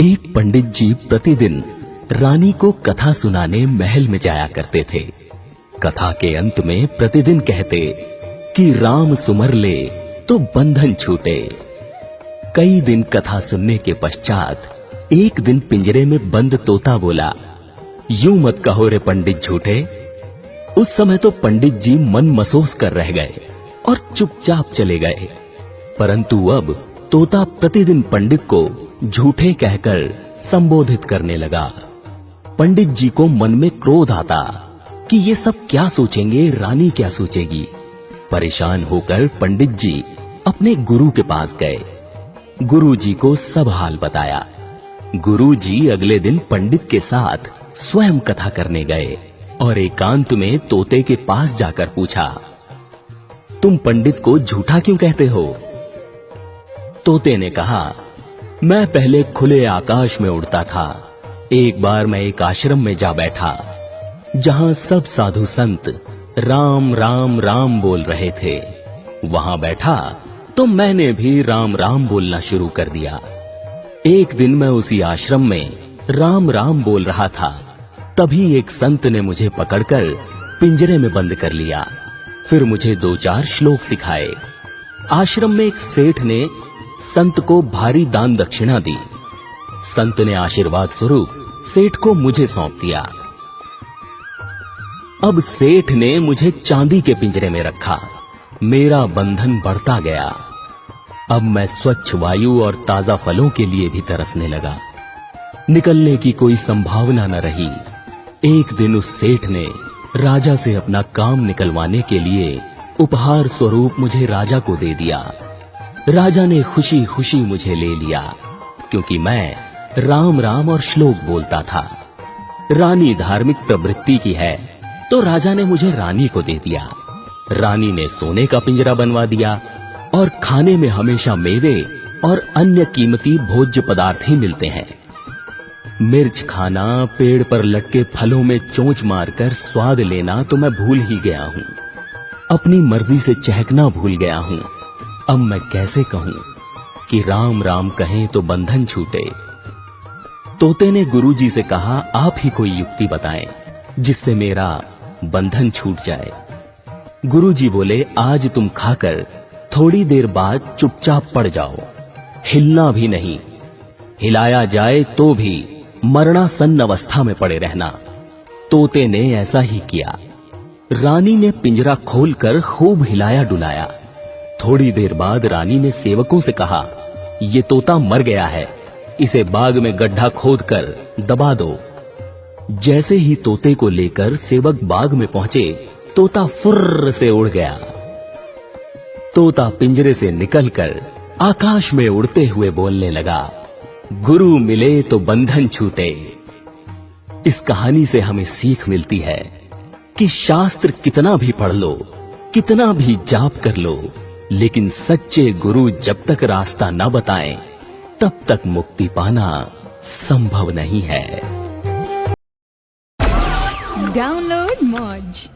एक पंडित जी प्रतिदिन रानी को कथा सुनाने महल में जाया करते थे। कथा के अंत में प्रतिदिन कहते कि राम सुमर ले तो बंधन छूटे। कई दिन कथा सुनने के पश्चात एक दिन पिंजरे में बंद तोता बोला, यूं मत कहो रे पंडित झूठे। उस समय तो पंडित जी मन मसोस कर रह गए और चुपचाप चले गए। परंतु अब तोता प्रतिदिन पंडित को झूठे कहकर संबोधित करने लगा। पंडित जी को मन में क्रोध आता कि ये सब क्या सोचेंगे, रानी क्या सोचेगी। परेशान होकर पंडित जी अपने गुरु के पास गए। गुरु जी को सब हाल बताया। गुरु जी अगले दिन पंडित के साथ स्वयं कथा करने गए और एकांत में तोते के पास जाकर पूछा, तुम पंडित को झूठा क्यों कहते हो? तोते ने कहा, मैं पहले खुले आकाश में उड़ता था। एक बार मैं एक आश्रम में जा बैठा जहां सब साधु संत राम राम राम बोल रहे थे। वहां बैठा तो मैंने भी राम राम बोलना शुरू कर दिया। एक दिन मैं उसी आश्रम में राम राम बोल रहा था, तभी एक संत ने मुझे पकड़कर पिंजरे में बंद कर लिया। फिर मुझे 2-4 श्लोक सिखाए। आश्रम में एक सेठ ने संत को भारी दान दक्षिणा दी। संत ने आशीर्वाद स्वरूप सेठ को मुझे सौंप दिया। अब सेठ ने मुझे चांदी के पिंजरे में रखा। मेरा बंधन बढ़ता गया। अब मैं स्वच्छ वायु और ताजा फलों के लिए भी तरसने लगा। निकलने की कोई संभावना न रही। एक दिन उस सेठ ने राजा से अपना काम निकलवाने के लिए उपहार स्वरूप मुझे राजा को दे दिया। राजा ने खुशी खुशी मुझे ले लिया, क्योंकि मैं राम राम और श्लोक बोलता था। रानी धार्मिक प्रवृत्ति की है, तो राजा ने मुझे रानी को दे दिया। रानी ने सोने का पिंजरा बनवा दिया और खाने में हमेशा मेवे और अन्य कीमती भोज्य पदार्थ ही मिलते हैं। मिर्च खाना, पेड़ पर लटके फलों में चोंच मारकर स्वाद लेना तो मैं भूल ही गया हूँ। अपनी मर्जी से चहकना भूल गया हूँ। अब मैं कैसे कहूँ कि राम राम कहें तो बंधन छूटे। तोते ने गुरुजी से कहा, आप ही कोई युक्ति बताएं जिससे मेरा बंधन छूट जाए। गुरुजी बोले, आज तुम खाकर थोड़ी देर बाद चुपचाप पड़ जाओ, हिलना भी नहीं। हिलाया जाए तो भी मरणासन्न अवस्था में पड़े रहना। तोते ने ऐसा ही किया। रानी ने पिंजरा खोलकर खूब हिलाया डुलाया। थोड़ी देर बाद रानी ने सेवकों से कहा, ये तोता मर गया है, इसे बाग में गड्ढा खोदकर दबा दो। जैसे ही तोते को लेकर सेवक बाग में पहुंचे, तोता फुर्र से उड़ गया। तोता पिंजरे से निकलकर आकाश में उड़ते हुए बोलने लगा, गुरु मिले तो बंधन छूटे। इस कहानी से हमें सीख मिलती है कि शास्त्र कितना भी पढ़ लो, कितना भी जाप कर लो, लेकिन सच्चे गुरु जब तक रास्ता न बताएं, तब तक मुक्ति पाना संभव नहीं है। डाउनलोड मौज।